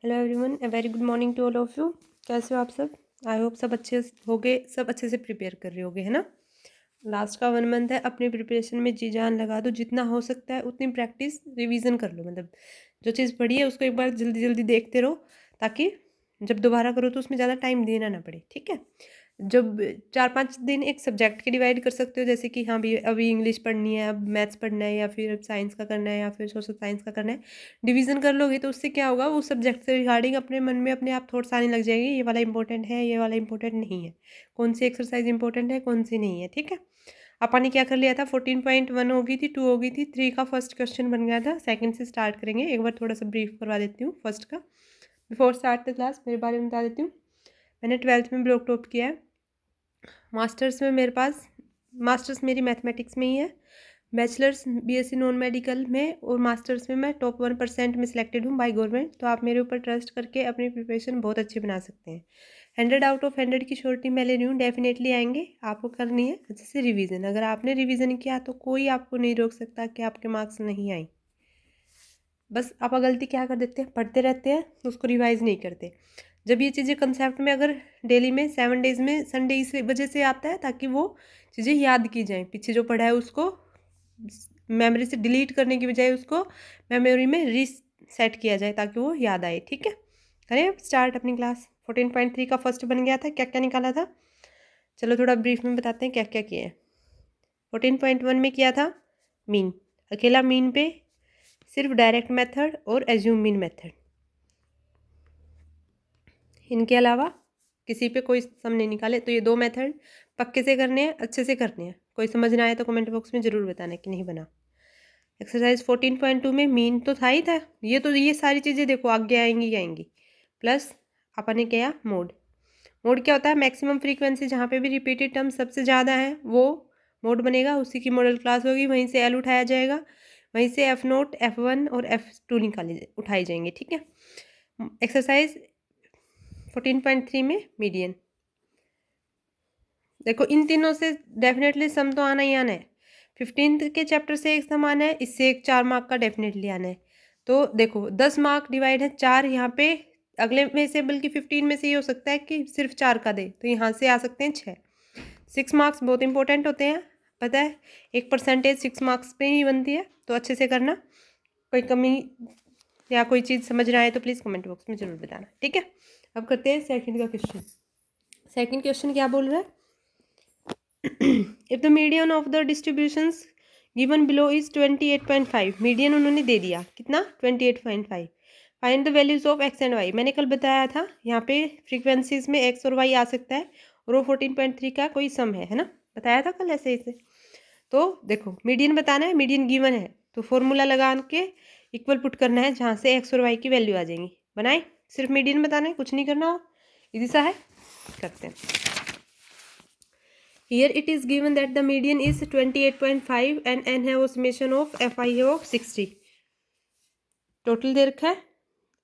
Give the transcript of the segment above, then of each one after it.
Hello everyone, a very good morning to all of you. कैसे हो आप सब? आई होप सब अच्छे हो गए, सब अच्छे से प्रिपेयर कर रहे होगे, है ना। लास्ट का 1 मंथ है, अपनी प्रिपरेशन में जी जान लगा दो, जितना हो सकता है उतनी प्रैक्टिस रिवीजन कर लो। मतलब जो चीज़ पढ़ी है उसको एक बार जल्दी जल्दी देखते रहो, ताकि जब दोबारा करो तो उसमें ज़्यादा टाइम देना ना पड़े, ठीक है। जब 4-5 दिन एक सब्जेक्ट के डिवाइड कर सकते हो, जैसे कि हाँ भी अभी इंग्लिश पढ़नी है, अब मैथ्स पढ़ना है, या फिर साइंस का करना है, या फिर सोशल साइंस का करना है। डिवीज़न कर लोगे तो उससे क्या होगा, वो सब्जेक्ट से रिगार्डिंग अपने मन में अपने आप थॉट्स आने लग जाएंगे, ये वाला इंपॉर्टेंट है, ये वाला इंपॉर्टेंट नहीं है, कौन सी एक्सरसाइज इंपॉर्टेंट है, कौन सी नहीं है, ठीक है। अपन ने क्या कर लिया था, 14.1 हो गई थी, 2 हो गई थी, 3 का फर्स्ट क्वेश्चन बन गया था। सेकंड से स्टार्ट करेंगे, एक बार थोड़ा सा ब्रीफ करवा देती हूँ फर्स्ट का। बिफोर स्टार्ट द क्लास मेरे बारे में बता देती हूँ। मैंने 12th में ब्लॉक टॉप किया है। मास्टर्स में मेरे पास मास्टर्स मेरी मैथमेटिक्स में ही है। बैचलर्स बीएससी नॉन मेडिकल में, और मास्टर्स में मैं टॉप 1% में सिलेक्टेड हूँ बाय गवर्नमेंट। तो आप मेरे ऊपर ट्रस्ट करके अपनी प्रिपरेशन बहुत अच्छी बना सकते हैं। 100 आउट ऑफ 100 की श्योरिटी मैं ले रही हूँ, डेफिनेटली आएंगे। आपको करनी है अच्छे से रिवीजन। अगर आपने रिवीजन किया तो कोई आपको नहीं रोक सकता कि आपके मार्क्स नहीं आए। बस आप गलती क्या कर देते हैं, पढ़ते रहते हैं, उसको रिवाइज नहीं करते। जब ये चीज़ें कंसेप्ट में अगर डेली में 7 डेज में संडे इस वजह से आता है, ताकि वो चीज़ें याद की जाएं। पीछे जो पढ़ा है उसको मेमोरी से डिलीट करने की बजाय उसको मेमोरी में रीसेट किया जाए, ताकि वो याद आए, ठीक है। करें अब स्टार्ट अपनी क्लास। 14.3 का फर्स्ट बन गया था, क्या क्या निकाला था, चलो थोड़ा ब्रीफ में बताते हैं क्या क्या किया है। 14.1 में किया था मीन, अकेला मीन पे सिर्फ डायरेक्ट मेथड और एज्यूम मीन मेथड, इनके अलावा किसी पे कोई सम नहीं निकाले। तो ये 2 मेथड पक्के से करने हैं, अच्छे से करने हैं। कोई समझ ना आए तो कमेंट बॉक्स में ज़रूर बताना कि नहीं बना। एक्सरसाइज 14.2 में मीन तो था ही था, ये सारी चीज़ें देखो आगे आएंगी आएंगी। प्लस अपन ने किया मोड। मोड क्या होता है, मैक्सिमम फ्रीक्वेंसी जहाँ पे भी रिपीटेड टर्म सबसे ज़्यादा है वो मोड बनेगा, उसी की मॉडल क्लास होगी, वहीं से एल उठाया जाएगा, वहीं से एफ नोट, F1 और F2 उठाई जाएंगे, ठीक है। एक्सरसाइज 14.3 में मीडियन। देखो इन तीनों से डेफिनेटली सम तो आना ही आना है। 15th के चैप्टर से एक सम आना है, इससे एक 4 मार्क का डेफिनेटली आना है। तो देखो 10 मार्क डिवाइड है 4 यहाँ पे, अगले में से बल्कि 15 में से ये हो सकता है कि सिर्फ 4 का दे, तो यहाँ से आ सकते हैं 6। 6 मार्क्स बहुत इंपॉर्टेंट होते हैं, पता है। एक परसेंटेज 6 मार्क्स पे ही बनती है, तो अच्छे से करना। कोई कमी या कोई चीज़ समझ रहा है तो प्लीज़ कमेंट बॉक्स में ज़रूर बताना, ठीक है। अब करते हैं सेकंड का क्वेश्चन। सेकंड क्वेश्चन क्या बोल रहा है, if the median of the distributions given below is 28.5। Median उन्होंने दे दिया कितना, 28.5। Find the values of x and y. मैंने कल बताया था यहाँ पे फ्रीक्वेंसीज में एक्स और वाई आ सकता है, और वो 14.3 का कोई सम है ना, बताया था कल ऐसे ऐसे। तो देखो मीडियन बताना है, मीडियन गिवन है, तो फॉर्मूला लगा के इक्वल पुट करना है, जहाँ से एक्स और वाई की वैल्यू आ जाएंगी। बनाए, सिर्फ मीडियन बताना है, कुछ नहीं करना हो, इजी सा है, करते हैं। Here it is given that the median is 28.5 and n है वो summation of fi है वो 60। टोटल दे रखा है,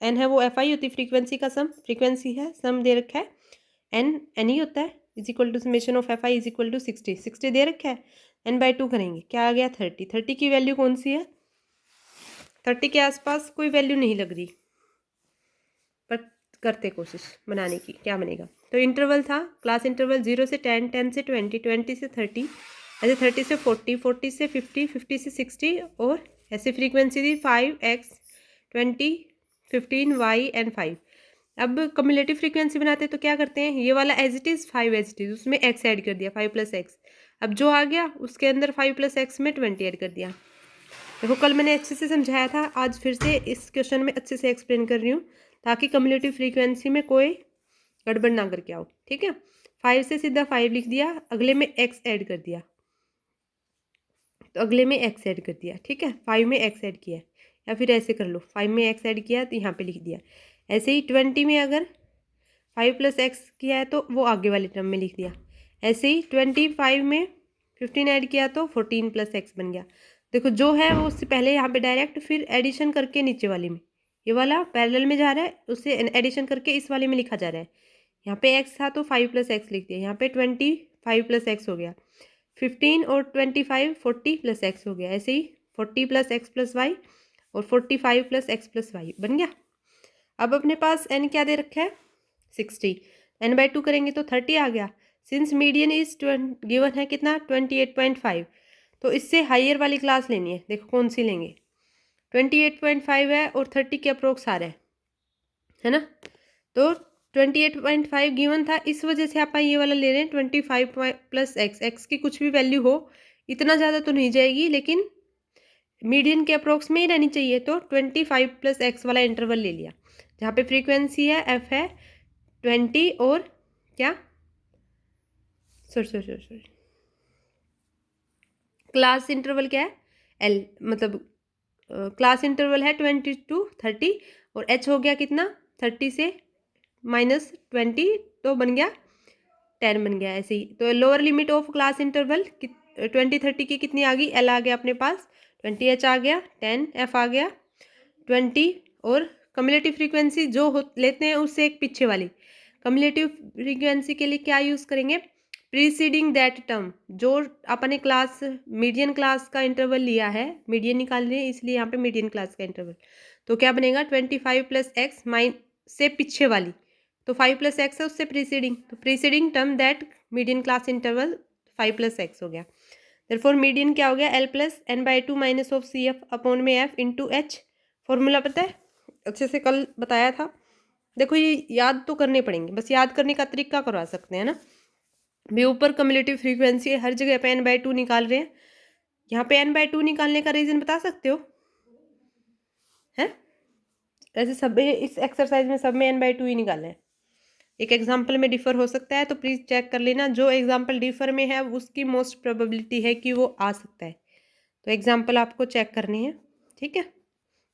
n है वो fi होती है फ्रीक्वेंसी का सम, फ्रीक्वेंसी है सम दे रखा है, n ही होता है, is equal to summation of fi is equal to 60। 60 दे रखा है, n/2 करेंगे, क्या आ गया 30। 30 की वैल्यू कौन सी है, 30 के आसपास कोई वैल्यू नहीं लग रही, पर करते कोशिश बनाने की, क्या बनेगा। तो इंटरवल था, क्लास इंटरवल 0 से 10, 10 से 20, 20 से 30, ऐसे 30 से 40, 40 से 50, 50 से 60, और ऐसे फ्रीक्वेंसी थी 5x 20 15 y एंड 5। अब कम्युलेटिव फ्रीक्वेंसी बनाते हैं तो क्या करते हैं, ये वाला as it is 5 as it is, उसमें x ऐड कर दिया, 5 + x। अब जो आ गया उसके अंदर 5 + x में 20 ऐड कर दिया। देखो कल मैंने अच्छे से समझाया था, आज फिर से इस क्वेश्चन में अच्छे से एक्सप्लेन कर रही हूँ, ताकि कम्युलेटिव फ्रीक्वेंसी में कोई गड़बड़ ना करके आओ, ठीक है। 5 से सीधा 5 लिख दिया, अगले में x ऐड कर दिया, तो अगले में x ऐड कर दिया, ठीक है। 5 में x ऐड किया, या फिर ऐसे कर लो, 5 में x ऐड किया तो यहाँ पे लिख दिया। ऐसे ही 20 में अगर 5 + x किया है तो वो आगे वाले टर्म में लिख दिया। ऐसे ही 25 में 15 ऐड किया तो 14 + x बन गया। देखो जो है वो उससे पहले यहाँ पे डायरेक्ट, फिर एडिशन करके नीचे वाले में, ये वाला पैरेलल में जा रहा है, उससे एडिशन करके इस वाले में लिखा जा रहा है। यहाँ पे x था तो 5 + x लिख दिया, यहाँ पे 25 + x हो गया, 15 और 25 40 + x हो गया। ऐसे ही 40 + x + y और 45 + x + y बन गया। अब अपने पास n क्या दे रखा है 60, n/2 करेंगे तो 30 आ गया। सिंस मीडियन इज गिवन है कितना 28.5, तो इससे हाइयर वाली क्लास लेनी है। देखो कौन सी लेंगे, 28.5 है और 30 के अप्रोक्स आ रहा है ना। तो 28.5 गिवन था, इस वजह से आप ये वाला ले रहे हैं 25 प्लस एक्स की कुछ भी वैल्यू हो, इतना ज़्यादा तो नहीं जाएगी लेकिन मीडियन के अप्रोक्स में ही रहनी चाहिए। तो 25 प्लस एक्स वाला इंटरवल ले लिया, जहाँ पे फ्रीक्वेंसी है एफ है 20 और क्या सॉरी क्लास इंटरवल क्या है एल, मतलब क्लास इंटरवल है 20 to 30 और एच हो गया कितना 30 से -20 तो बन गया 10 बन गया ऐसे ही। तो lower limit of class interval 20-30 की कितनी आ गई, एल आ गया अपने पास 20, एच आ गया 10, एफ आ गया 20 और कम्युलेटिव फ्रीक्वेंसी जो लेते हैं उससे एक पीछे वाली। कम्युलेटिव फ्रीक्वेंसी के लिए क्या यूज़ करेंगे, प्रीसीडिंग दैट टर्म, जो अपने क्लास मीडियन क्लास का इंटरवल लिया है, मीडियन निकाल रहे हैं इसलिए यहाँ पे मीडियन क्लास का इंटरवल, तो क्या बनेगा 25 प्लस एक्स से पीछे वाली, तो 5 प्लस एक्स है उससे प्रीसीडिंग, तो preceding term that median class interval 5 plus x हो गया। देयरफॉर मीडियन क्या हो गया L+n/2 minus of C F upon में एफ इंटू एच। फॉर्मूला पता है, अच्छे से कल बताया था। देखो ये याद तो करने पड़ेंगे, बस याद करने का तरीका करवा सकते हैं ना। भी ऊपर कम्युलेटिव फ्रीक्वेंसी है, हर जगह पे n/2 निकाल रहे हैं, यहाँ पे n/2 निकालने का रीज़न बता सकते हो है। ऐसे सब इस एक्सरसाइज में सब में n/2 ही निकाले हैं। एक एग्जाम्पल में डिफर हो सकता है तो प्लीज़ चेक कर लेना, जो एग्जाम्पल डिफर में है उसकी मोस्ट प्रोबेबिलिटी है कि वो आ सकता है, तो एग्जाम्पल आपको चेक करनी है ठीक है,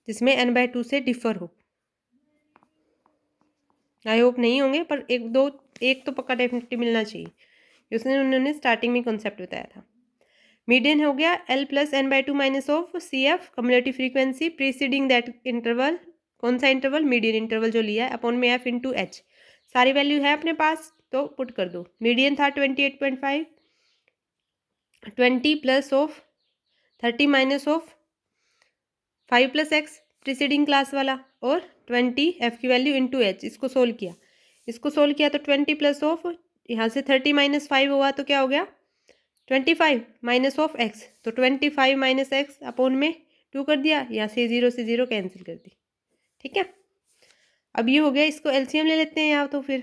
जिसमें n/2 से डिफर हो। आई होप नहीं होंगे पर एक तो पक्का डेफिनेटली मिलना चाहिए, उसने उन्होंने स्टार्टिंग में कॉन्सेप्ट बताया था। मीडियन हो गया L+n/2 minus of C F cumulative frequency preceding that interval, कौन सा इंटरवल मीडियन इंटरवल जो लिया है, अपॉन में एफ इंटू एच। सारी वैल्यू है अपने पास तो पुट कर दो। मीडियन था 28.5, 20 plus of 30 minus of 5 plus x preceding class वाला, और 20 एफ की वैल्यू इंटू एच। इसको सोल्व किया तो 20 प्लस ऑफ यहाँ से 30 माइनस 5 हुआ तो क्या हो गया 25 माइनस ऑफ एक्स, तो 25 माइनस एक्स अपॉन में 2 कर दिया, यहाँ से 0 से 0 कैंसिल कर दी। ठीक है, अब ये हो गया, इसको एलसीएम ले लेते हैं या तो फिर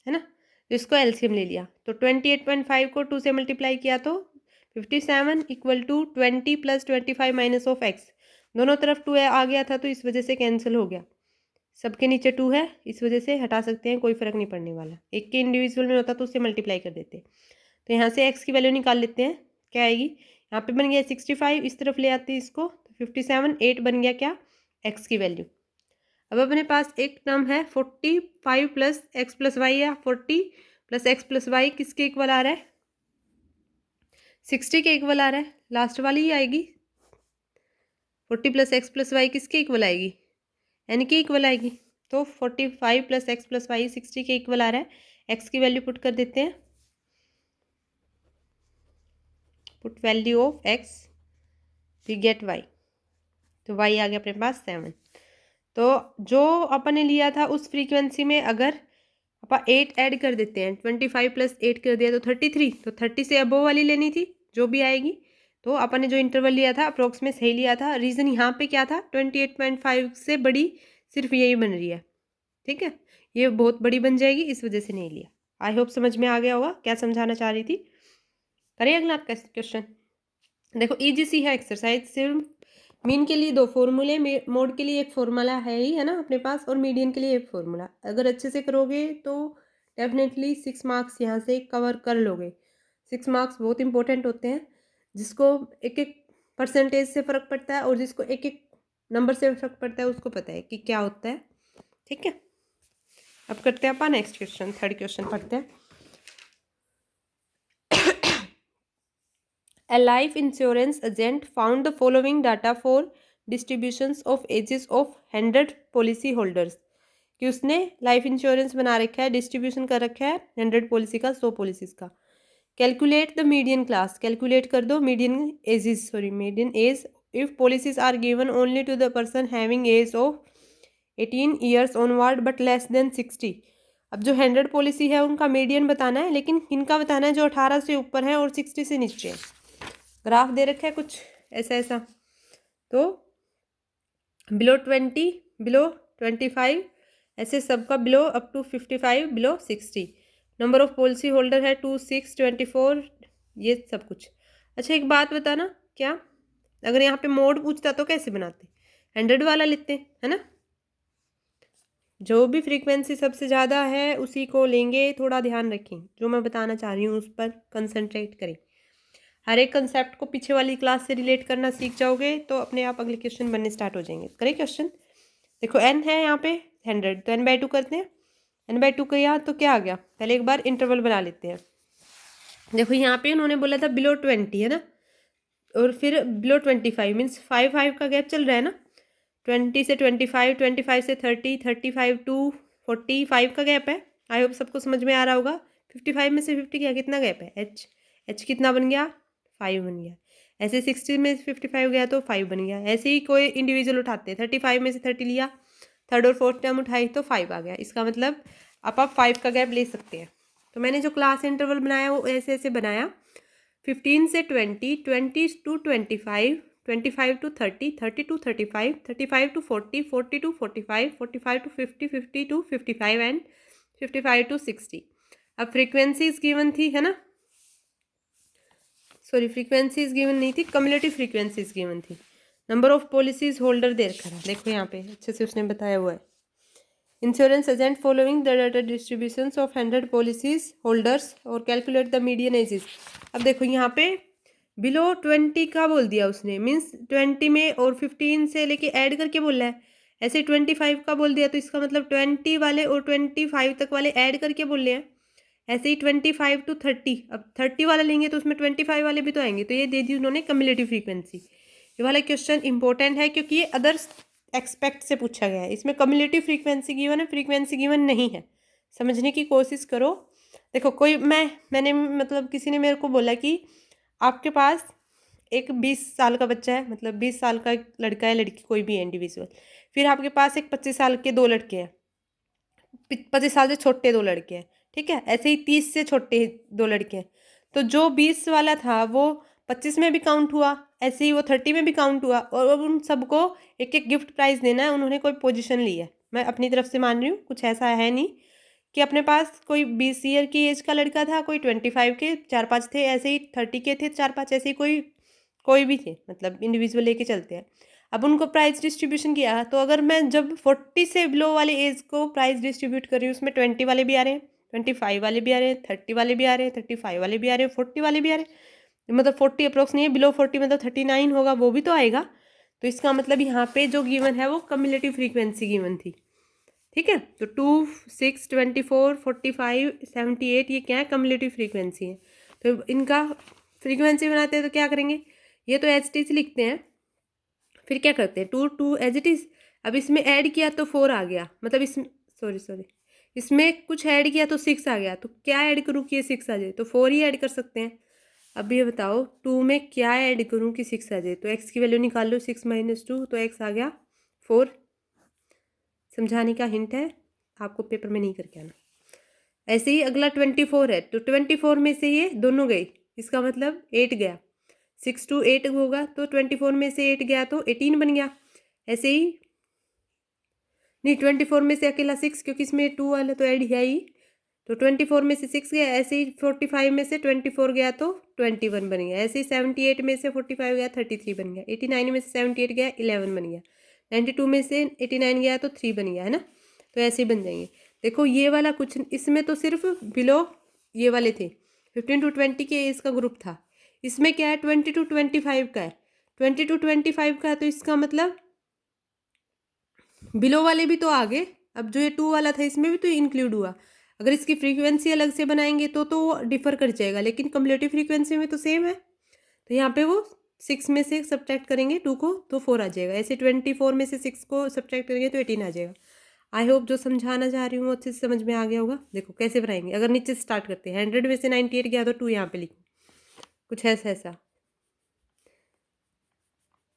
है ना, तो इसको एलसीएम ले लिया तो 28.5 को 2 से मल्टीप्लाई किया तो 57 equal to 20 plus 25 minus of x, दोनों तरफ 2 आ गया था तो इस वजह से कैंसिल हो गया। सबके नीचे 2 है इस वजह से हटा सकते हैं, कोई फर्क नहीं पड़ने वाला। एक के इंडिविजुअल में होता तो उससे मल्टीप्लाई कर देते। तो यहाँ से एक्स की वैल्यू निकाल लेते हैं, क्या आएगी, यहाँ पे बन गया 65, इस तरफ ले आते हैं इसको तो 57, 8 बन गया क्या एक्स की वैल्यू। अब अपने पास एक टर्म है 45 प्लस एक्स प्लस वाई है, 40 प्लस एक्स प्लस वाई किसके इक्वल आ रहा है 60 के इक्वल आ रहा है, लास्ट वाली ही आएगी। 40 प्लस एक्स प्लस वाई किसके इक्वल आएगी एन के इक्वल आएगी, तो 45 प्लस एक्स प्लस वाई 60 के इक्वल आ रहा है। एक्स की वैल्यू पुट कर देते हैं, put value of x we get y, तो वाई आ गया अपने पास 7। तो जो अपन ने लिया था उस फ्रीक्वेंसी में अगर अपन 8 ऐड कर देते हैं, 25 प्लस 8 कर दिया तो 33, तो 30 से अबोव वाली लेनी थी जो भी आएगी। तो अपन ने जो इंटरवल लिया था अप्रोक्स में सही लिया था। रीज़न यहाँ पे क्या था 28.5 से बड़ी सिर्फ यही बन रही है, ठीक है, ये बहुत बड़ी बन जाएगी इस वजह से नहीं लिया। आई होप समझ में आ गया होगा क्या समझाना चाह रही थी। करें अगला क्वेश्चन। देखो इजी सी है एक्सरसाइज, सिर्फ मीन के लिए 2 फॉर्मूले, मोड के लिए एक फॉर्मूला है ही है ना अपने पास, और मीडियन के लिए एक फॉर्मूला। अगर अच्छे से करोगे तो डेफिनेटली 6 मार्क्स यहाँ से कवर कर लोगे। 6 मार्क्स बहुत इंपॉर्टेंट होते हैं, जिसको एक एक परसेंटेज से फ़र्क पड़ता है और जिसको एक एक नंबर से फ़र्क पड़ता है उसको पता है कि क्या होता है। ठीक है, अब करते हैं अपन नेक्स्ट क्वेश्चन, थर्ड क्वेश्चन पढ़ते हैं। A life insurance agent found the following data for distributions of ages of 100 policy holders, कि उसने लाइफ इंश्योरेंस बना रखा है, डिस्ट्रीब्यूशन कर रखा है 100 पॉलिसी का, 100 पॉलिसीज का। Calculate the median class, calculate कर दो median age if policies are given only to the person having age of 18 years onward but less than 60। अब जो 100 पॉलिसी है उनका मीडियन बताना है, लेकिन इनका बताना है जो 18 से ऊपर है और 60 से नीचे है। ग्राफ दे रखा है कुछ ऐसा ऐसा, तो बिलो 20, बिलो 25, ऐसे सबका below up to 55, below 60। Number of policy holder है 2, 6, 24, ये सब कुछ। अच्छा एक बात बताना, क्या अगर यहाँ पे मोड पूछता तो कैसे बनाते? 100 वाला लेते है ना, जो भी फ्रीक्वेंसी सबसे ज़्यादा है उसी को लेंगे। थोड़ा ध्यान रखें, जो मैं बताना चाह रही हूँ उस पर कंसंट्रेट करें। हर एक कंसेप्ट को पीछे वाली क्लास से रिलेट करना सीख जाओगे तो अपने आप अगले क्वेश्चन बनने स्टार्ट हो जाएंगे। करें क्वेश्चन, देखो n है यहाँ पे 100, तो n/2 करते हैं। n/2 किया तो क्या आ गया, पहले एक बार इंटरवल बना लेते हैं। देखो यहाँ पे उन्होंने बोला था बिलो 20 है ना, और फिर बिलो 25 मीन्स 5 का गैप चल रहा है ना। 20 से 25, 25 से 30, 35 टू 45 का गैप है। आई होप सबको समझ में आ रहा होगा। 55 में से 50 क्या कितना गैप है, h कितना बन गया, 5 बन गया। ऐसे 60 में से 55 गया तो 5 बन गया। ऐसे ही कोई इंडिविजुअल उठाते हैं, 35 में से 30 लिया, थर्ड और फोर्थ टर्म उठाई तो 5 आ गया। इसका मतलब आप 5 का गैप ले सकते हैं। तो मैंने जो क्लास इंटरवल बनाया वो ऐसे ऐसे बनाया, 15 से 20, 20 to 25, 25 to 30, 30 to 35, 35 to 40, 40 to 45, 45 to 50, 50 to 55 and 55 to 60। अब फ्रीक्वेंसीज गिवन थी है ना, सॉरी फ्रीक्वेंसीज गिवन नहीं थी, कम्युलेटिव फ्रीक्वेंसीज गिवन थी। नंबर ऑफ पॉलिसीज होल्डर दे रखा है, देखो यहाँ पे अच्छे से उसने बताया हुआ है। Insurance agent following the data distributions of 100 policies holders और कैलकुलेट द मीडियन एजेस। अब देखो यहाँ पे बिलो 20 का बोल दिया उसने, मीन्स 20 में और 15 से लेके ऐड करके बोल रहा है। ऐसे 25 का बोल दिया तो इसका मतलब 20 वाले और 25 तक वाले ऐड करके बोल रहे हैं। ऐसे ही 25 टू 30, अब 30 वाला लेंगे तो उसमें 25 वाले भी तो आएंगे, तो ये दे दी उन्होंने कम्युलेटिव फ्रीक्वेंसी। ये वाला क्वेश्चन इंपॉर्टेंट है क्योंकि ये अदर्स एक्सपेक्ट से पूछा गया है। इसमें कम्युलेटिव फ्रीक्वेंसी गिवन है, फ्रीक्वेंसी गिवन नहीं है। समझने की कोशिश करो। देखो कोई मैंने मतलब किसी ने मेरे को बोला कि आपके पास एक 20 साल का बच्चा है, मतलब 20 साल का एक लड़का है लड़की कोई भी है इंडिविजुअल, फिर आपके पास एक 25 साल के 2 लड़के हैं, 25 साल से छोटे 2 लड़के हैं, ठीक है। ऐसे ही 30 से छोटे 2 लड़के हैं, तो जो 20 वाला था वो 25 में भी काउंट हुआ, ऐसे ही वो 30 में भी काउंट हुआ, और अब उन सबको एक एक गिफ्ट प्राइज़ देना है। उन्होंने कोई पोजीशन ली है, मैं अपनी तरफ से मान रही हूँ, कुछ ऐसा है नहीं कि अपने पास कोई 20 ईयर की एज का लड़का था, कोई 25 के 4-5 थे, ऐसे ही 30 के थे 4-5, ऐसे ही कोई भी थे, मतलब इंडिविजुअल लेके चलते हैं। अब उनको प्राइस डिस्ट्रीब्यूशन किया, तो अगर मैं जब 40 से बिलो वाले एज को प्राइस डिस्ट्रीब्यूट कर रही हूँ, उसमें 20 वाले भी आ रहे हैं, 25 वाले भी आ रहे हैं, 30 वाले भी आ रहे हैं, 35 वाले भी आ रहे हैं, 40 वाले भी आ रहे हैं, मतलब 40 अप्रोक्स नहीं है, बिलो 40 मतलब 39 होगा, वो भी तो आएगा। तो इसका मतलब यहाँ पे जो गिवन है वो कम्युलेटिव फ्रीक्वेंसी गिवन थी, ठीक है। तो 2, 6, 24, 45, 78 ये क्या है, कम्युलेटिव फ्रीक्वेंसी है। तो इनका फ्रीक्वेंसी बनाते हैं तो क्या करेंगे, ये तो एच टी से लिखते हैं, फिर क्या करते हैं 2 एज इट इज़। अब इसमें ऐड किया तो 4 आ गया, मतलब इसमें सॉरी इसमें कुछ ऐड किया तो 6 आ गया, तो क्या ऐड करूँ कि ये 6 आ जाए, तो 4 ही ऐड कर सकते हैं। अब ये बताओ 2 में क्या ऐड करूँ कि 6 आ जाए, तो x की वैल्यू निकाल लो, 6 - 2, तो x आ गया 4। समझाने का हिंट है, आपको पेपर में नहीं करके आना। ऐसे ही अगला 24 है, तो 24 में से ये दोनों गए, इसका मतलब 8 गया, 6 to 8 होगा, तो 24 में से 8 गया तो 18 बन गया। ऐसे ही नहीं, 24 में से अकेला 6, क्योंकि इसमें 2 वाला तो ऐड है ही, तो 24 में से 6 गया। ऐसे ही 45 में से 24 गया तो 21 बन गया। ऐसे ही 78 में से 45 गया 33 बन गया। 89 में से 78 गया 11 बन गया। 92 में से 89 गया तो 3 बन गया, है ना। तो ऐसे ही बन जाएंगे। देखो ये वाला कुछ, इसमें तो सिर्फ बिलो ये वाले थे, 15 to 20 के एज का ग्रुप था। इसमें क्या है 20 to 25 का है, 20 to 25 का है, तो इसका मतलब बिलो वाले भी तो आ गए। अब जो ये 2 वाला था इसमें भी तो इंक्लूड हुआ। अगर इसकी फ्रीक्वेंसी अलग से बनाएंगे तो डिफर कर जाएगा, लेकिन कम्युलेटिव फ्रीक्वेंसी में तो सेम है। तो यहाँ पे वो 6 में से सब्ट्रैक्ट करेंगे 2 को तो 4 आ जाएगा। ऐसे 24 में से 6 को सब्ट्रैक्ट करेंगे तो 18 आ जाएगा। आई होप जो समझाना चाह रही हूँ वो अच्छे से समझ में आ गया होगा। देखो कैसे बनाएंगे, अगर नीचे से स्टार्ट करते हैं, 100 में से 98 गया तो 2 यहाँ पे लिखो, कुछ ऐसा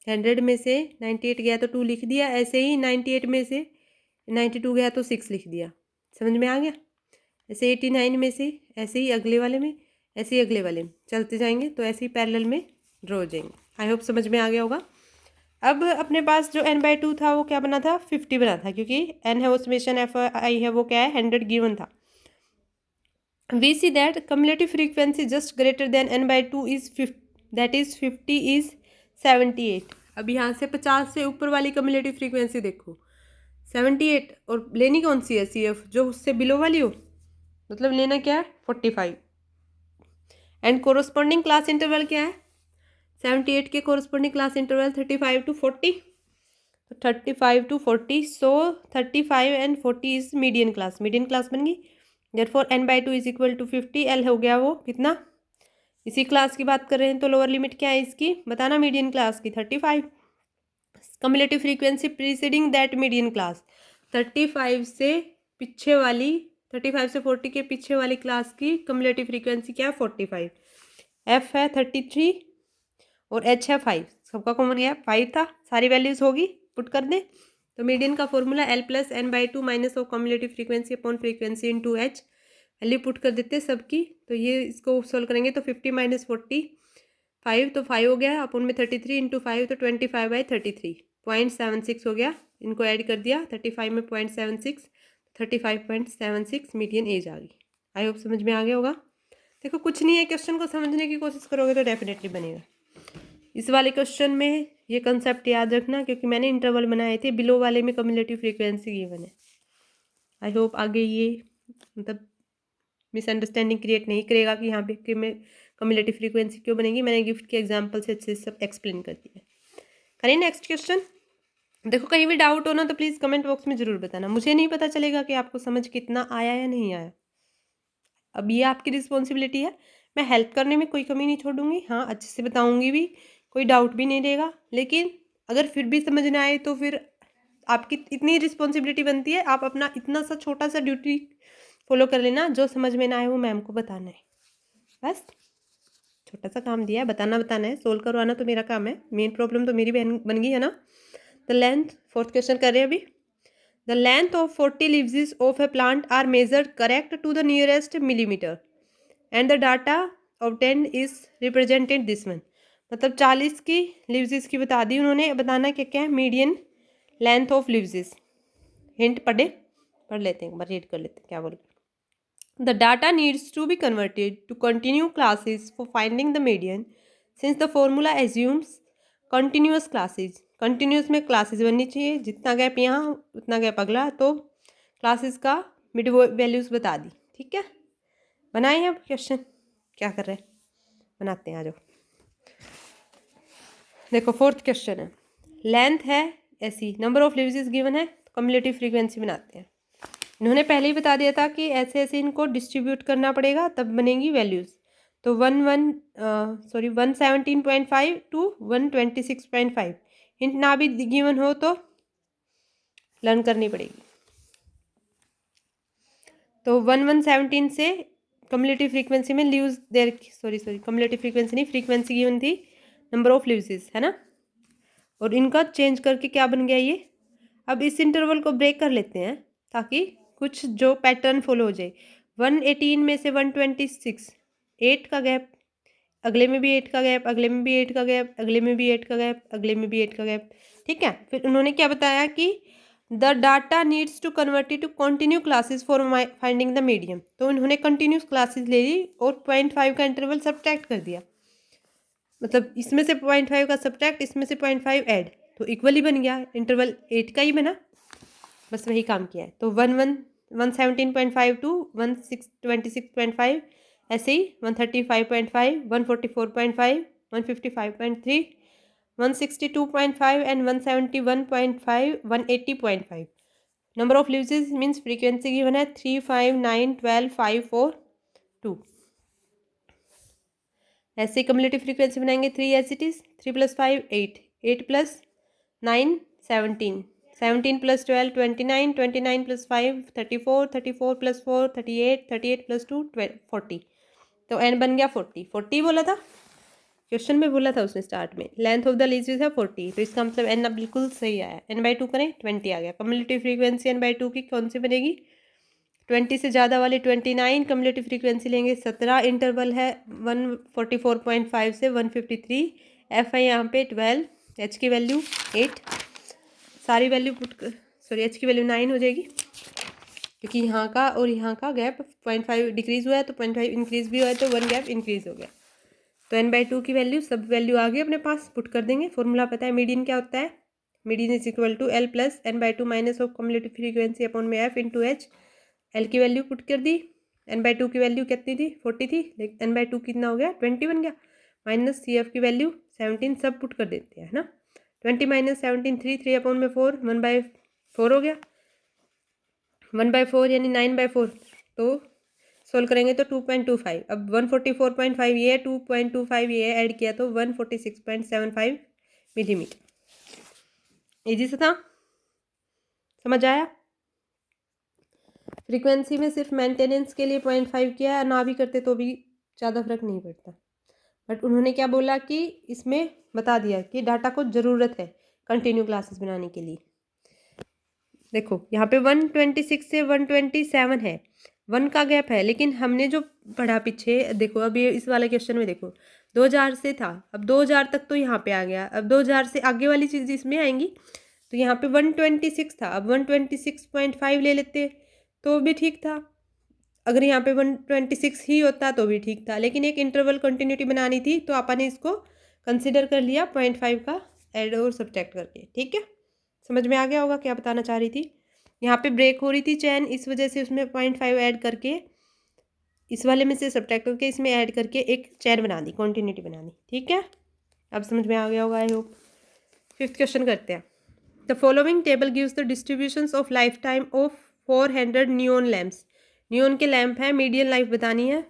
100 में से 98 गया तो 2 लिख दिया। ऐसे ही 98 में से 92 गया तो 6 लिख दिया। समझ में आ गया? ऐसे 89 में से ऐसे ही अगले वाले में, ऐसे ही अगले वाले में चलते जाएंगे तो ऐसे ही पैरेलल में ड्रॉ हो जाएंगे। आई होप समझ में आ गया होगा। अब अपने पास जो n/2 था वो क्या बना था, 50 बना था, क्योंकि n है वो समेशन एफ आई है वो क्या है 100 गिवन था। We see that cumulative frequency just greater than n/2 is 50, that is 50 is 78। अब यहाँ से 50 से ऊपर वाली कम्युलेटिव फ्रीक्वेंसी देखो 78, और लेनी कौन सी है, सी एफ जो उससे बिलो वाली हो, मतलब लेना क्या है 45। एंड कोरोस्पॉन्डिंग क्लास इंटरवल क्या है, 78 के कोरोस्पॉन्डिंग क्लास इंटरवल 35 to 40, तो 35 to 40, so 35 and 40 is median class, median class बन गई। Therefore n/2 is equal to 50, l हो गया वो कितना, इसी क्लास की बात कर रहे हैं तो लोअर लिमिट क्या है इसकी बताना, मीडियन क्लास की 35। Cumulative frequency preceding that median class, 35 से पीछे वाली, 35 से 40 के पीछे वाली क्लास की कम्युलेटिव फ्रीक्वेंसी क्या है 45। एफ है 33 और एच है 5, सबका कॉमन गया 5 था, सारी वैल्यूज होगी पुट कर दें। तो मीडियन का formula l plus n/2 minus of cumulative frequency upon frequency into H, value put कर देते हैं सबकी। तो ये इसको सोल्व करेंगे तो 50 माइनस 45, तो 5 हो गया, अपन में 33 इंटू 5 तो 25/33, 0.76 हो गया। इनको ऐड कर दिया 35 में 0.76, 35.76 मीडियन एज आ गई। आई होप समझ में आ गया होगा। देखो कुछ नहीं है, क्वेश्चन को समझने की कोशिश करोगे तो डेफिनेटली बनेगा। इस वाले क्वेश्चन में ये कंसेप्ट याद रखना, क्योंकि मैंने इंटरवल बनाए थे, बिलो वाले में कम्युलेटिव फ्रीक्वेंसी गिवन है। आई होप आगे ये मतलब मिसअंडरस्टैंडिंग क्रिएट नहीं करेगा कि यहाँ पे कि मैं कम्युलेटिव फ्रीक्वेंसी क्यों बनेगी। मैंने गिफ्ट के एग्जाम्पल से अच्छे से सब एक्सप्लेन कर दिया। करें नेक्स्ट क्वेश्चन। देखो कहीं भी डाउट हो ना तो प्लीज़ कमेंट बॉक्स में ज़रूर बताना, मुझे नहीं पता चलेगा कि आपको समझ कितना आया या नहीं आया। अब ये आपकी रिस्पॉन्सिबिलिटी है, मैं हेल्प करने में कोई कमी नहीं छोड़ूंगी, हाँ अच्छे से बताऊंगी भी, कोई डाउट भी नहीं रहेगा। लेकिन अगर फिर भी समझ ना आए तो फिर आपकी इतनी रिस्पॉन्सिबिलिटी बनती है, आप अपना इतना सा छोटा सा ड्यूटी फॉलो कर लेना, जो समझ में ना आए वो मैम को बताना है, बस छोटा सा काम दिया है, बताना है, सोल्व करवाना तो मेरा काम है, मेन प्रॉब्लम तो मेरी बन गई है ना। द लेंथ, फोर्थ क्वेश्चन कर रहे हैं अभी। The length of 40 leaves of a plant are measured correct to the nearest millimetre and the data obtained is represented this one. मतलब 40 की लीव्स की बता दी उन्होंने, बताना क्या क्या है median length of leaves. Hint पढ़ लेते हैं, एक बार रीड कर लेते हैं क्या बोल रहे हैं। The data needs to be converted to continue classes for finding the median since the formula assumes continuous classes. continuous में classes बननी चाहिए, जितना गैप यहाँ उतना गैप अगला, तो classes का मिड वैल्यूज बता दी। ठीक है, बनाए अब क्वेश्चन, क्या कर रहे हैं बनाते हैं, आ जाओ। देखो फोर्थ क्वेश्चन है, लेंथ है ऐसी, नंबर ऑफ लीव्स गिवन है, कम्युलेटिव फ्रीक्वेंसी बनाते हैं। इन्होंने पहले ही बता दिया था कि ऐसे ऐसे इनको डिस्ट्रीब्यूट करना पड़ेगा तब बनेंगी वैल्यूज़। तो 117.5 to 126.5, हिंट ना भी गिवन हो तो लर्न करनी पड़ेगी। तो 1117 से कम्युलेटिव फ्रीक्वेंसी में लीव्स देर, कम्युलेटिव फ्रीक्वेंसी नहीं, फ्रीक्वेंसी गिवन थी, नंबर ऑफ लीव्स है ना, और इनका चेंज करके क्या बन गया ये। अब इस इंटरवल को ब्रेक कर लेते हैं ताकि कुछ जो पैटर्न फॉलो हो जाए। 118 में से 126, 8 का गैप, अगले में भी 8 का गैप, अगले में भी 8 का गैप, अगले में भी 8 का गैप, अगले में भी 8 का गैप। ठीक है, फिर उन्होंने क्या बताया कि the data needs to convert to continue classes for finding the medium. तो उन्होंने कंटिन्यूस क्लासेस ले ली और 0.5 का इंटरवल सब्ट्रैक्ट कर दिया, मतलब इसमें से 0.5 का सब्ट्रैक्ट, इसमें से 0.5 ऐड, तो इक्वली बन गया, इंटरवल 8 का ही बना, बस वही काम किया है। तो 117.5 टू 126.5, ऐसे ही 135.5, 144.5, 155.3, 162.5 and 171.5, 180.5। Number of leaves means frequency given है 3, 5, 9, 12, 5, 4, 2। ऐसे कम्युलेटिव फ्रीक्वेंसी बनाएंगे 3 एज इट इज, 3 + 5 8, 8 + 9 17, 17 + 12 29, 29 + 5 34, 34 + 4 38, 38 + 2 40। तो n बन गया 40, 40 बोला था। क्वेश्चन में बोला था उसने स्टार्ट में, लेंथ ऑफ द लीजेस है 40, तो इसका मतलब एन अब बिल्कुल सही आया, n/2 करें 20 आ गया। कम्युलेटिव फ्रीक्वेंसी n/2 की कौन सी बनेगी, 20 से ज़्यादा वाली 29, कम्युलेटिव फ्रीक्वेंसी लेंगे 17, इंटरवल है 144.5 से 153, एफ है यहाँ पे 12, एच की वैल्यू 8, सारी वैल्यू सॉरी एच की वैल्यू 9 हो जाएगी, क्योंकि यहाँ का और यहाँ का गैप 0.5 डिक्रीज़ हुआ है, तो 0.5 इंक्रीज़ भी हुआ है, तो 1 गैप इंक्रीज़ हो गया। तो n/2 की वैल्यू सब वैल्यू आ गई अपने पास, पुट कर देंगे। फॉर्मूला पता है, मीडियन क्या होता है, median is equal to L plus n/2 minus of cumulative frequency upon में F इंटू H। L की वैल्यू पुट कर दी, n/2 की वैल्यू कितनी थी 40 थी, लेकिन n/2 कितना हो गया 20 बन गया, माइनस CF की वैल्यू 17 सब पुट कर देते हैं, है ना। 20 माइनस 17 3 अपॉन में 4 1/4 हो गया, 1/4 यानी 9/4, तो सोल्व करेंगे तो 2.25, अब 144.5 ये है, 2.25 ये है, ऐड किया तो 146.75 मिलीमीटर। इजी से था, समझ आया। फ्रीक्वेंसी में सिर्फ मेंटेनेंस के लिए 0.5 किया है, ना भी करते तो भी ज़्यादा फर्क नहीं पड़ता, बट उन्होंने क्या बोला कि इसमें बता दिया कि डाटा को ज़रूरत है कंटिन्यू क्लासेस बनाने के लिए। देखो यहाँ पे 126 से 127 है, 1 का गैप है, लेकिन हमने जो पढ़ा पीछे, देखो अभी इस वाले क्वेश्चन में देखो 2000 से था, अब 2000 तक तो यहाँ पे आ गया, अब 2000 से आगे वाली चीज़ इसमें आएंगी, तो यहाँ पे 126 था, अब 126.5 ले लेते तो भी ठीक था, अगर यहाँ पे 126 ही होता तो भी ठीक था, लेकिन एक इंटरवल कंटिन्यूटी बनानी थी, तो आपा ने इसको कंसिडर कर लिया 0.5 का ऐड और सब्ट्रैक्ट करके। ठीक है, समझ में आ गया होगा क्या बताना चाह रही थी। यहाँ पे ब्रेक हो रही थी चैन, इस वजह से उसमें 0.5 ऐड करके, इस वाले में से सब्ट्रैक्ट करके इसमें ऐड करके एक चैन बना दी, कॉन्टिन्यूटी बना दी। ठीक है, अब समझ में आ गया होगा आई होप। 5th क्वेश्चन करते हैं। The following table gives the distributions of life time of 400 neon lamps. Neon के लैम्प है, मीडियन लाइफ बतानी है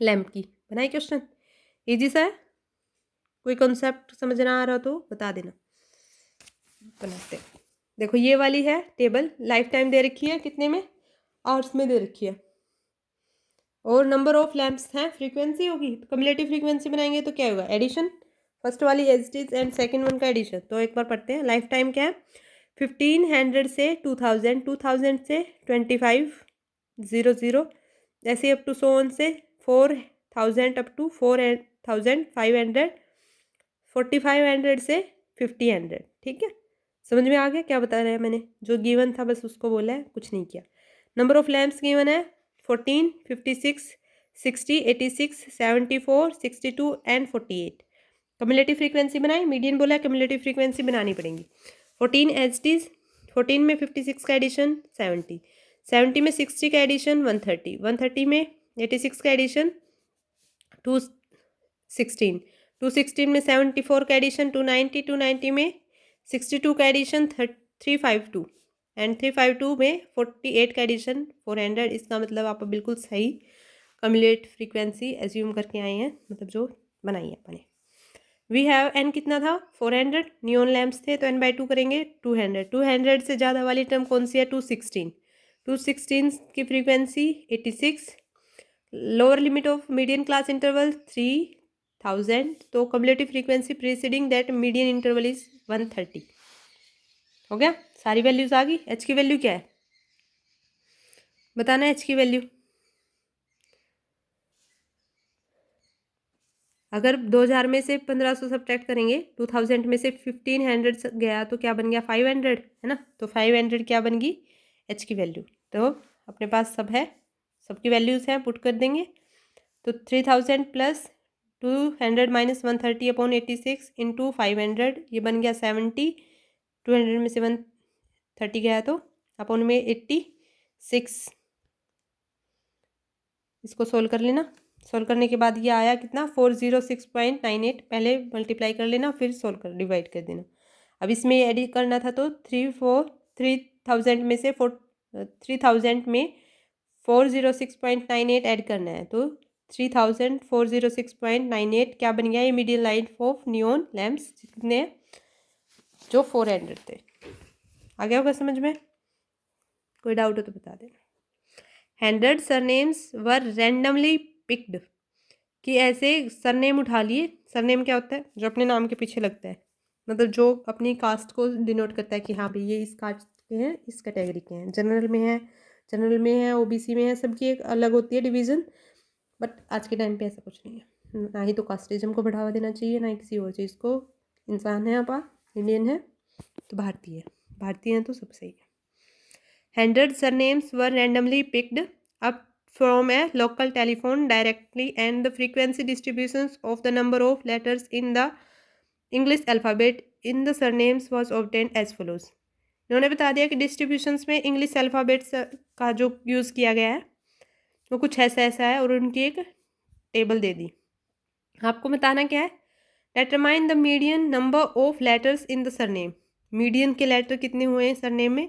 लैम्प की। बनाए क्वेश्चन, इजी सा है, कोई कॉन्सेप्ट समझ ना आ रहा तो बता देना, बनाते। देखो ये वाली है टेबल, लाइफ टाइम दे रखी है कितने में, आवर्स में दे रखी है, और नंबर ऑफ लैम्प्स हैं, फ्रीक्वेंसी होगी, तो कम्युलेटिव फ्रीक्वेंसी बनाएंगे तो क्या होगा, एडिशन, फर्स्ट वाली as it is and second one का एडिशन। तो एक बार पढ़ते हैं, लाइफ टाइम क्या है, 1500 से 2000, 2000 से 2500, ऐसे अप टू सो ऑन से 4000 अप टू 4500, 4500 से 5000। ठीक है, समझ में आ गया क्या बता रहे हैं मैंने, जो गिवन था बस उसको बोला है, कुछ नहीं किया। नंबर ऑफ लैम्प्स गिवन है 14, 56, 60, 86, 74, 62 एंड 48। कम्युलेटिव फ्रीक्वेंसी बनाई, मीडियन बोला है, कम्युलेटिव फ्रीक्वेंसी बनानी पड़ेगी। 14 एच टीज, 14 में 56 का एडिशन 70, 70 में 60 का एडिशन 130, 130 में 86 का एडिशन 216, 216 में 74 का एडिशन 290, 290 में 62 का एडिशन 352 एंड 352 में 48 का एडिशन 400। इसका मतलब आप बिल्कुल सही कम्युलेट फ्रीक्वेंसी एज्यूम करके आए हैं, मतलब जो बनाई है अपने। वी हैव एन कितना था 400, नियोन लैम्प्स थे तो n/2 करेंगे 200, 200 से ज़्यादा वाली टर्म कौन सी है 216, 216 की frequency 86, lower limit of median class interval 3000, तो cumulative frequency preceding that median interval is 130। हो गया, सारी वैल्यूज आ गई। एच की वैल्यू क्या है बताना, एच की वैल्यू अगर 2000 में से 1500 सब्ट्रैक्ट करेंगे, 2000 में से 1500 गया तो क्या बन गया 500, है ना, तो 500 क्या बन गई एच की वैल्यू। तो अपने पास सब है, सबकी वैल्यूज़ हैं, पुट कर देंगे, तो 3000 प्लस 200 माइनस 130 अपॉन 86 इंटू 500, ये बन गया 70, 200 में से 130 गया तो अपॉन में 86, इसको सोल्व कर लेना, सोल्व करने के बाद ये आया कितना 406.98, पहले मल्टीप्लाई कर लेना फिर सोल्व कर डिवाइड कर देना। अब इसमें एडिट करना था तो 3000 में से 3000 में 406.98 ऐड करना है, तो 3000 406.98 क्या बन गया, ये median life of neon lamps कितने हैं जो 400 थे। आ गया होगा समझ में, कोई डाउट हो तो बता देना। 100 सरनेम्स वर रैंडमली पिक्ड, कि ऐसे सरनेम उठा लिए, सरनेम क्या होता है? जो अपने नाम के पीछे लगता है, मतलब जो अपनी कास्ट को डिनोट करता है कि हाँ भाई ये इस कास्ट के हैं, इस कैटेगरी के हैं। जनरल में है, ओबीसी में है, सबकी एक अलग होती है डिवीज़न। बट आज के टाइम पे ऐसा कुछ नहीं है। ना ही तो कास्टिज्म को बढ़ावा देना चाहिए, ना ही किसी और चीज़ को। इंसान है आप, इंडियन है तो भारतीय हैं तो सब सही है। 100 surnames were randomly picked up from a local telephone directly, and the frequency distributions of the number of letters in the English alphabet in the surnames was obtained as follows. इन्होंने बता दिया कि डिस्ट्रीब्यूशंस में English alphabets का जो use किया गया है वो कुछ ऐसा ऐसा है, और उनकी एक टेबल दे दी। आपको बताना क्या है? Determine the median number of letters in the surname. Median के लेटर कितने हुए हैं सरनेम में?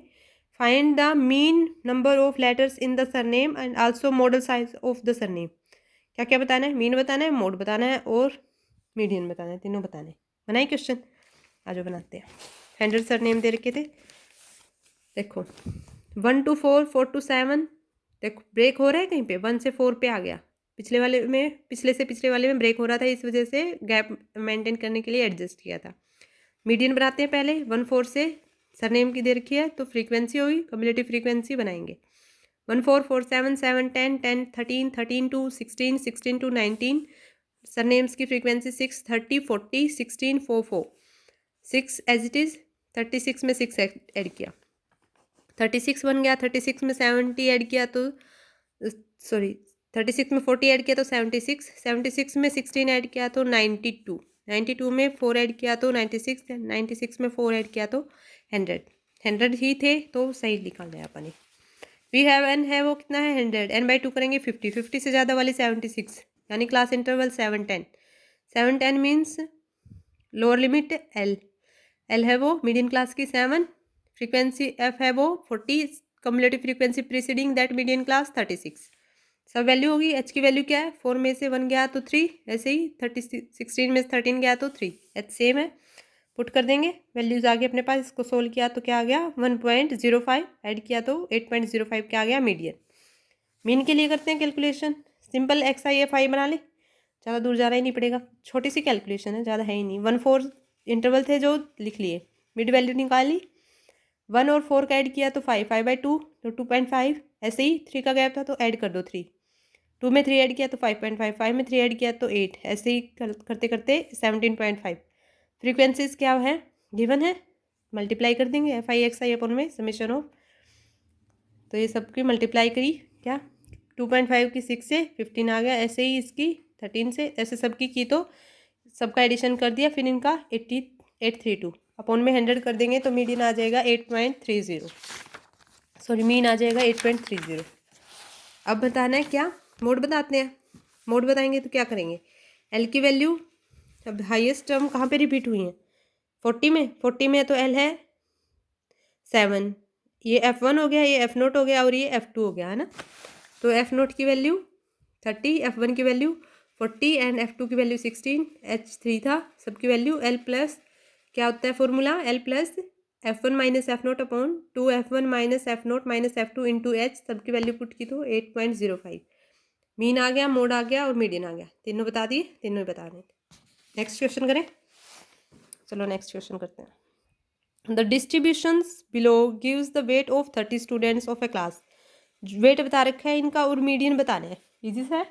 Find the mean number of letters in the surname and also model size of the surname. क्या क्या बताना है? मीन बताना है, मोड बताना है और मीडियन बताना है, तीनों बताने। बनाए क्वेश्चन? आज बनाते हैं। 100 सरनेम दे रखे थे, देखो 1 to 4, 4 to 7, देखो ब्रेक हो रहा है कहीं पे, 1 से 4 पे आ गया। पिछले से पिछले वाले में ब्रेक हो रहा था, इस वजह से गैप मेंटेन करने के लिए एडजस्ट किया था। मीडियन बनाते हैं पहले। 1 4 से सरनेम की दे रखी है तो फ्रीक्वेंसी होगी, कम्युलेटिव फ्रीक्वेंसी बनाएंगे। 1 4 4 7 7 10 10 13 13 to 16 16 to 19। सरनेम्स की फ्रीक्वेंसी 6 30 40 16 4 4 6 एज इट इज़। 36 में 6 ऐड किया, 36 बन गया। 36 में 70 ऐड किया तो सॉरी 36 में 40 ऐड किया तो 76। 76 में 16 ऐड किया तो 92। 92 में 4 ऐड किया तो 96। 96 में 4 ऐड किया तो 100। 100 ही थे तो सही निकाल लिया अपन ने। वी हैव एन है वो कितना है? 100। एन बाई 2 करेंगे 50। 50 से ज़्यादा वाली 76, यानी class interval 7 10। 7 10 means lower limit L. L है वो मीडियन क्लास की 7। फ्रीक्वेंसी एफ है वो 40। Cumulative frequency preceding that median class 36। सब वैल्यू होगी। एच की वैल्यू क्या है? 4 में से 1 गया तो 3, ऐसे ही 16 में से 13 गया तो 3। एच सेम है, पुट कर देंगे। वैल्यूज आ गई अपने पास। इसको सोल्व किया तो क्या आ गया? 1.05। ऐड किया तो 8.05 क्या आ गया? मीडियन। मीन के लिए करते हैं कैलकुलेशन। सिंपल XIFI बना ले, ज़्यादा दूर जाना ही नहीं पड़ेगा। छोटी सी कैलकुलेशन है, ज़्यादा है ही नहीं। 1 4 इंटरवल थे जो लिख लिए, मिड वैल्यू निकाली। 1 और 4 का ऐड किया तो 5, 5/2 तो 2.5। ऐसे ही 3 का गैप था तो ऐड कर दो 3। 2 में 3 ऐड किया तो 5.5, 5 में 3 ऐड किया तो 8। ऐसे ही करते करते 17.5। फ्रीक्वेंसीज क्या है? गिवन है, मल्टीप्लाई कर देंगे FI/XI अपन में समेशन ऑफ। तो ये सबकी मल्टीप्लाई करी क्या? 2.5 की 6 से 15 आ गया। ऐसे ही इसकी 13 से, ऐसे सबकी की तो सबका एडिशन कर दिया। फिर इनका 832 अपॉन में 100 कर देंगे तो मीडियन आ जाएगा 8.30। सॉरी मीन आ जाएगा 8.30। अब बताना है क्या? मोड बताते हैं। मोड बताएंगे तो क्या करेंगे? एल की वैल्यू, अब हाईएस्ट टर्म कहाँ पे रिपीट हुई है? 40 में। 40 में तो एल है 7, ये F1 हो गया, ये F0 हो गया और ये F2 हो गया, है ना। तो F0 की वैल्यू 30, F1 की वैल्यू 40 एंड F2 की वैल्यू 16। H3 था, सबकी वैल्यू L प्लस क्या होता है formula? L plus F1 minus F0 upon 2 F1 minus F0 minus F2 into H। सबकी वैल्यू पुट की तो 8.05। मीन आ गया, मोड आ गया और मीडियन आ गया। तीनों बता दिए, तीनों ही बता दें। नेक्स्ट क्वेश्चन करें, चलो नेक्स्ट क्वेश्चन करते हैं। The distributions below gives the weight of 30 students of a class। Weight बता रखा है इनका और मीडियन बताना है। इजी सा है,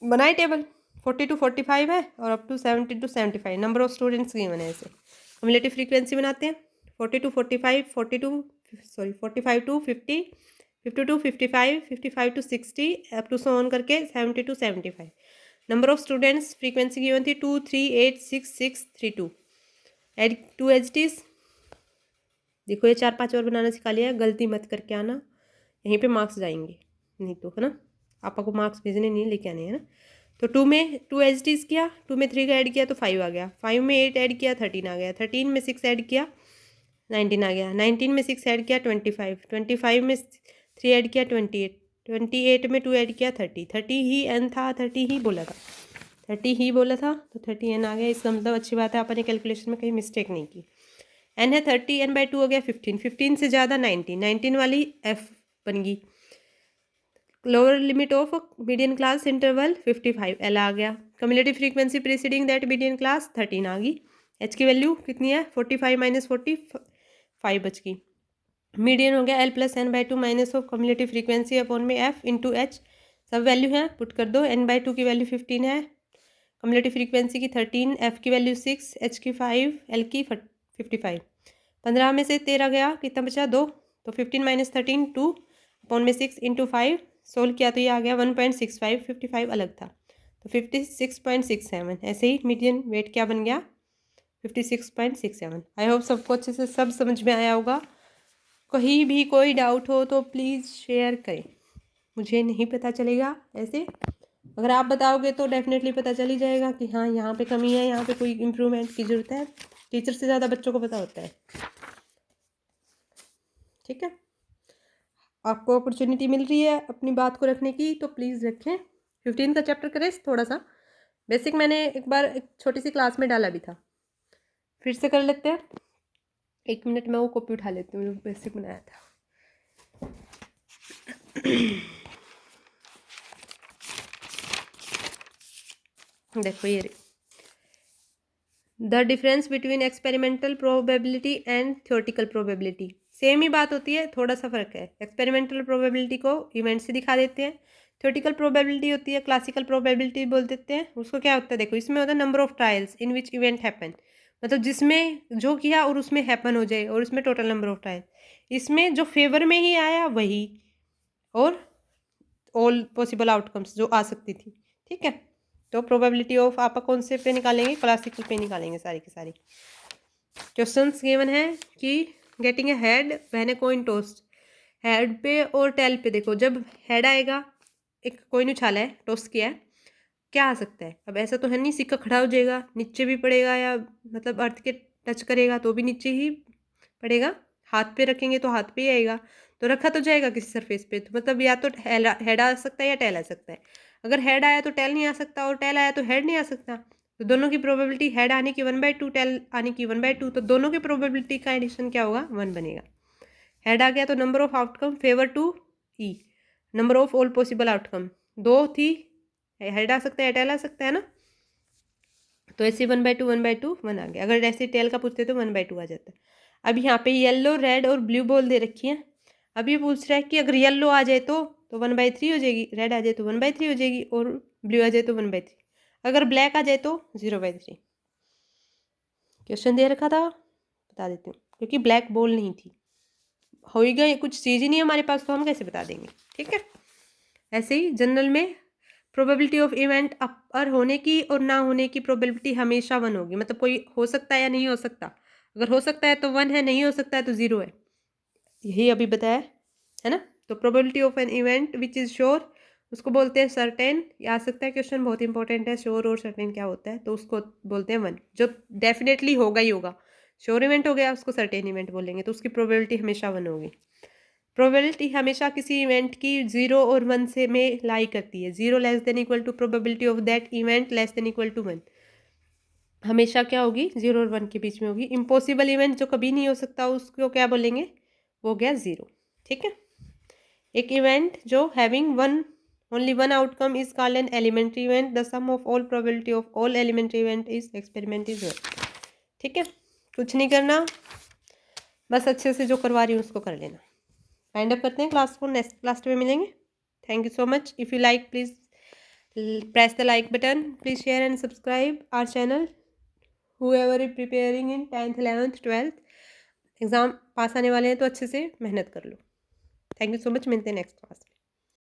बनाए टेबल। 40 to 45 है और up to 70 to 75 number of students given है। ऐसे कम्युलेटिव फ्रीक्वेंसी बनाते हैं। 40 to 45, 45 to 50, 50 to 55, 55 to 60 up to so on करके 70 to 75। Number of students frequency given थी 2 3 8 6 6 3 2। Add 2 HTs। देखो ये 4-5 और बनाना सिखा लिया, गलती मत करके आना, यहीं पे मार्क्स जाएंगे नहीं तो, है ना। आपा को मार्क्स भेजने नहीं लेके आने, है ना। तो 2 में 2 HTs किया, 2 में 3 का ऐड किया तो 5 आ गया। 5 में 8 ऐड किया 13 आ गया। 13 में 6 ऐड किया 19 आ गया। 19 में 6 ऐड किया 25। 25 में 3 ऐड किया 28। 28 में 2 ऐड किया 30। 30 ही एन था, 30 ही बोला था, 30 ही बोला था तो 30 एन आ गया। इसका मतलब अच्छी बात है आपने कैलकुलेशन में कहीं मिस्टेक नहीं की। एन है 30, एन बाई 2 हो गया 15। 15 से ज़्यादा 19, 19 वाली एफ बन गई। Lower limit of median class interval 55 L आ गया। Cumulative frequency preceding that median class 13 आ गई। एच की वैल्यू कितनी है 45 माइनस 45 बच गई। मीडियन हो गया L+n/2 minus of cumulative frequency upon में F इंटू एच, सब वैल्यू है पुट कर दो। n/2 की वैल्यू 15 है, कम्युलेटिव फ्रीक्वेंसी की 13, F की वैल्यू 6, H की 5, L की 55। 15 में से 13 गया, कितना बचा 2, तो 15 माइनस 13 2 अपॉन में 6 इंटू 5 सोल्व किया तो ये आ गया 1.65, 55 अलग था तो 56.67। ऐसे ही मीडियन वेट क्या बन गया 56.67। आई होप सबको अच्छे से सब समझ में आया होगा। कहीं भी कोई डाउट हो तो प्लीज़ शेयर करें, मुझे नहीं पता चलेगा ऐसे। अगर आप बताओगे तो डेफिनेटली पता चल ही जाएगा कि हाँ यहाँ पे कमी है, यहाँ पे कोई इम्प्रूवमेंट की ज़रूरत है। टीचर से ज़्यादा बच्चों को पता होता है। ठीक है, आपको अपॉर्चुनिटी मिल रही है अपनी बात को रखने की तो प्लीज़ रखें। 15 का चैप्टर करें थोड़ा सा बेसिक, मैंने एक बार एक छोटी सी क्लास में डाला भी था, फिर से कर लेते हैं। 1 मिनट में वो कॉपी उठा लेती हूँ, बेसिक बनाया था। देखो ये the difference between experimental probability and theoretical probability, same ही बात होती है, थोड़ा सा फर्क है। एक्सपेरिमेंटल प्रोबेबिलिटी को इवेंट से दिखा देते हैं, थ्योरेटिकल प्रोबेबिलिटी होती है क्लासिकल प्रोबेबिलिटी बोल देते हैं। उसको क्या होता है देखो, इसमें होता है number of trials in which event happen, मतलब जिसमें जो किया और उसमें हैपन हो जाए, और उसमें टोटल नंबर ऑफ ट्रायल। इसमें जो फेवर में ही आया वही, और ऑल पॉसिबल आउटकम्स जो आ सकती थी। ठीक है, तो प्रोबेबिलिटी ऑफ आप कौन से पे निकालेंगे, क्लासिकल पे निकालेंगे सारी की सारी। क्वेश्चंस गिवन है कि getting a head when a coin tossed, head पे और टेल पे देखो, जब हेड आएगा, एक कॉइन उछाला है, टॉस किया है, क्या आ सकता है। अब ऐसा तो है नहीं सिक्का खड़ा हो जाएगा, नीचे भी पड़ेगा, या मतलब अर्थ के टच करेगा तो भी नीचे ही पड़ेगा, हाथ पे रखेंगे तो हाथ पे ही आएगा, तो रखा तो जाएगा किसी सरफेस पे, तो मतलब या तो हेड आ सकता है या टेल आ सकता है। अगर हेड आया तो टेल नहीं आ सकता, और टेल आया तो हेड नहीं आ सकता, तो दोनों की प्रोबेबिलिटी हेड आने की 1/2, टेल आने की 1/2, तो दोनों की प्रोबेबिलिटी का एडिशन क्या होगा 1 बनेगा। हेड आ गया तो number of outcome favour to E, number of all possible outcome 2 थी, हेड आ सकता है टेल आ सकता है ना, तो ऐसे 1/2 1/2 1 आ गया। अगर ऐसे टेल का पूछते तो 1/2 आ जाता है। अब यहाँ पे येलो रेड और ब्लू बॉल दे रखी है। अब ये पूछ रहा है कि अगर येलो आ जाए तो 1/3 हो जाएगी, रेड आ जाए तो 1/3 हो जाएगी, और ब्लू आ जाए तो 1/3, अगर ब्लैक आ जाए तो 0/3। क्वेश्चन दे रखा था, बता देती हूँ, क्योंकि ब्लैक बॉल नहीं थी, हो ही गए, कुछ चीज़ ही नहीं है हमारे पास, तो हम कैसे बता देंगे। ठीक है, ऐसे ही जनरल में प्रोबेबिलिटी ऑफ इवेंट अपर होने की और ना होने की प्रोबेबिलिटी हमेशा 1 होगी, मतलब कोई हो सकता है या नहीं हो सकता, अगर हो सकता है तो 1 है, नहीं हो सकता है तो 0 है, यही अभी बताया है ना। तो probability of an event which is sure, उसको बोलते हैं सर्टेन। ये आ सकता है क्वेश्चन, बहुत इंपॉर्टेंट है, श्योर और सर्टेन क्या होता है, तो उसको बोलते हैं 1, जो डेफिनेटली होगा ही होगा। श्योर इवेंट हो गया, उसको सर्टेन इवेंट बोलेंगे, तो उसकी प्रोबेबिलिटी हमेशा 1 होगी। प्रोबेबिलिटी हमेशा किसी इवेंट की 0 और 1 से में लाई करती है, 0 less than equal to probability of that event less than equal to 1, हमेशा क्या होगी 0 और 1 के बीच में होगी। इम्पॉसिबल इवेंट जो कभी नहीं हो सकता उसको क्या बोलेंगे, वो गया 0। ठीक है, एक इवेंट जो having one only one outcome is called an elementary event, the sum of all probability of all elementary event is experiment is 1। ठीक है, कुछ नहीं करना, बस अच्छे से जो करवा रही हूँ उसको कर लेना। वाइंड अप करते हैं क्लास को, नेक्स्ट क्लास में मिलेंगे। Thank you so much. If you like please press the like button, please share and subscribe our channel, whoever is preparing in 10th 11th 12th exam pass आने वाले हैं तो अच्छे से मेहनत कर लो। थैंक यू सो मच, मिलते हैं नेक्स्ट क्लास।